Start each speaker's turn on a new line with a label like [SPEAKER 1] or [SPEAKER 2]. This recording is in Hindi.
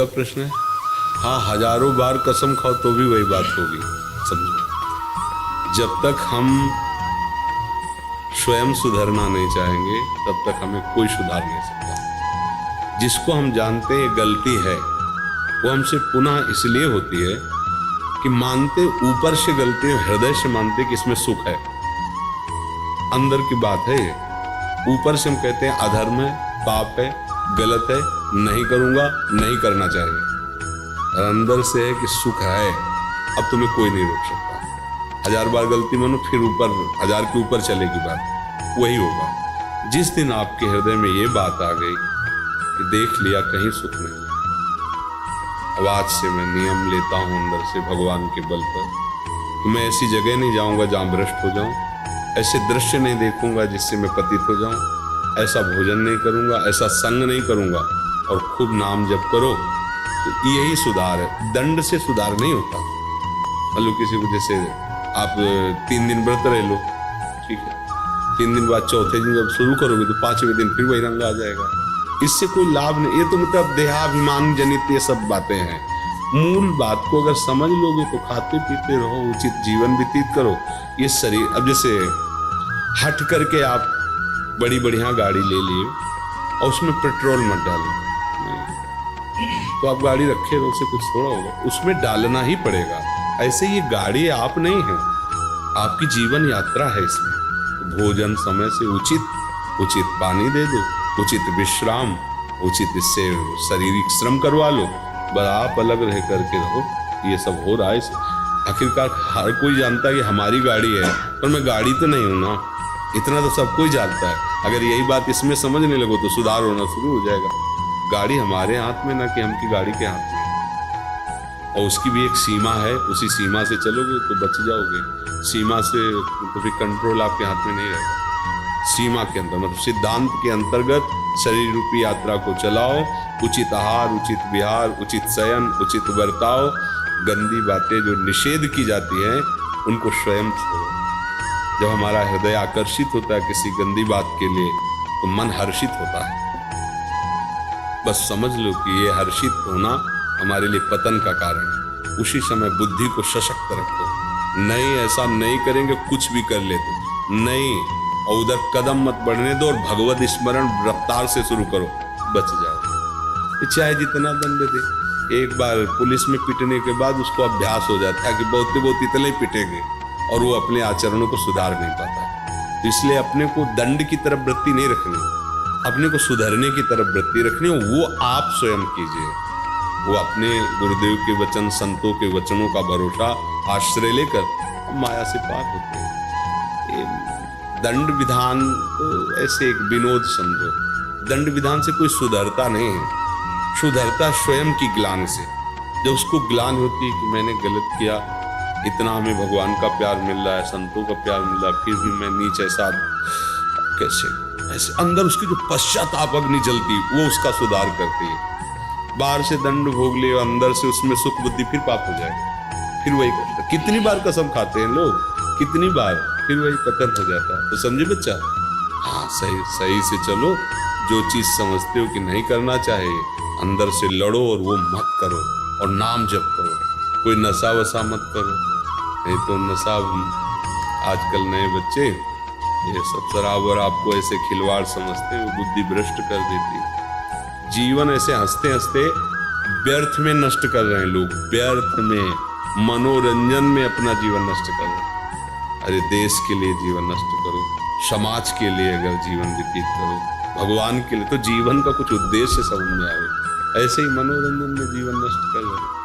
[SPEAKER 1] प्रश्न है। हाँ, हजारों बार कसम खाओ तो भी वही बात होगी। समझो, जब तक हम स्वयं सुधरना नहीं चाहेंगे तब तक हमें कोई सुधार नहीं सकता। जिसको हम जानते हैं गलती है, वो हमसे पुनः इसलिए होती है कि मानते ऊपर से गलती, हृदय से मानते कि इसमें सुख है। अंदर की बात है ये। ऊपर से हम कहते हैं अधर्म है, पाप है, गलत है, नहीं करूंगा, नहीं करना चाहिए। और अंदर से है कि सुख है, अब तुम्हें कोई नहीं रोक सकता। हजार बार गलती मानो, फिर ऊपर हजार के ऊपर चलेगी बात, वही होगा। जिस दिन आपके हृदय में ये बात आ गई कि देख लिया कहीं सुख नहीं है, अब आज से मैं नियम लेता हूं अंदर से भगवान के बल पर कि मैं ऐसी जगह नहीं जाऊंगा जहां भ्रष्ट हो जाऊं, ऐसे दृश्य नहीं देखूंगा जिससे मैं पतित हो जाऊं, ऐसा भोजन नहीं करूंगा, ऐसा संग नहीं करूंगा, और खूब नाम जप करो। तो यही सुधार है, दंड से सुधार नहीं होता। मतलब किसी को जैसे आप 3 दिन व्रत रह लो, ठीक है, 3 दिन बाद चौथे दिन जब शुरू करोगे तो 5वें दिन फिर वही रंग आ जाएगा। इससे कोई लाभ नहीं। ये तो मतलब देहाभिमान जनित ये सब बातें हैं। मूल बात को अगर समझ लोगे तो खाते पीते रहो, उचित जीवन व्यतीत करो। ये शरीर, अब जैसे हट करके आप बड़ी बढ़िया गाड़ी ले लिए और उसमें पेट्रोल मत डालो, तो आप गाड़ी रखे रहो, उससे कुछ थोड़ा होगा, उसमें डालना ही पड़ेगा। ऐसे ये गाड़ी आप नहीं है, आपकी जीवन यात्रा है। इसमें भोजन समय से उचित पानी दे दो, उचित विश्राम, उचित इससे शारीरिक श्रम करवा लो, बस आप अलग रह करके रहो। ये सब हो रहा है। आखिरकार हर कोई जानता है कि हमारी गाड़ी है, पर मैं गाड़ी तो नहीं हूं ना, इतना तो सब कोई जानता है। अगर यही बात इसमें समझने लगो तो सुधार होना शुरू हो जाएगा। गाड़ी हमारे हाथ में ना कि हम की गाड़ी के हाथ में, और उसकी भी एक सीमा है, उसी सीमा से चलोगे तो बच जाओगे। सीमा से तो फिर कंट्रोल आपके हाथ में नहीं रहेगा। सीमा के अंदर मतलब सिद्धांत के अंतर्गत शरीर रूपी यात्रा को चलाओ। उचित आहार, उचित विहार, उचित शयन, उचित बर्ताव, गंदी बातें जो निषेध की जाती हैं उनको स्वयं छोड़ो। जब हमारा हृदय आकर्षित होता है किसी गंदी बात के लिए तो मन हर्षित होता है। बस समझ लो कि ये हर्षित होना हमारे लिए पतन का कारण है। उसी समय बुद्धि को सशक्त रखो। नहीं, ऐसा नहीं करेंगे, कुछ भी कर लेते नहीं, और उधर कदम मत बढ़ने दो, और भगवत स्मरण रफ्तार से शुरू करो, बच जाओ। चाहे जितना दंड दे। एक बार पुलिस में पिटने के बाद उसको अभ्यास हो जाता है कि बहुत इतने ही पिटेंगे, और वो अपने आचरणों को सुधार नहीं पाता। तो इसलिए अपने को दंड की तरफ वृत्ति नहीं रखनी, अपने को सुधरने की तरफ वृत्ति रखनी। वो आप स्वयं कीजिए। वो अपने गुरुदेव के वचन, संतों के वचनों का भरोसा आश्रय लेकर माया से पार होते हैं। दंड विधान तो ऐसे एक विनोद समझो। दंड विधान से कोई सुधरता नहीं है, सुधरता स्वयं की ग्लानि से। जब उसको ग्लानि होती है कि मैंने गलत किया, इतना हमें भगवान का प्यार मिल रहा है, संतों का प्यार मिल रहा है, फिर भी मैं नीच ऐसा कैसे, ऐसे अंदर उसकी जो पश्चाताप अग्नि जलती वो उसका सुधार करती है। बाहर से दंड भोग ले, अंदर से उसमें सुख बुद्धि, फिर पाप हो जाएगा, फिर वही करता। कितनी बार कसम खाते हैं लोग, कितनी बार, फिर वही पतन हो जाता है। तो समझे बच्चा? हाँ, सही से चलो। जो चीज समझते हो कि नहीं करना चाहिए, अंदर से लड़ो और वो मत करो, और नाम जप करो। कोई नशा वशा मत करो, नहीं तो नशा, आजकल नए बच्चे ये सब शराब और आपको ऐसे खिलवाड़ समझते हैं, वो बुद्धि भ्रष्ट कर देती है। जीवन ऐसे हंसते हंसते व्यर्थ में नष्ट कर रहे हैं लोग, व्यर्थ में, मनोरंजन में अपना जीवन नष्ट कर रहे हैं। अरे देश के लिए जीवन नष्ट करो, समाज के लिए अगर जीवन व्यतीत करो, भगवान के लिए, तो जीवन का कुछ उद्देश्य समझ में आए। ऐसे ही मनोरंजन में जीवन नष्ट कर रहे हैं।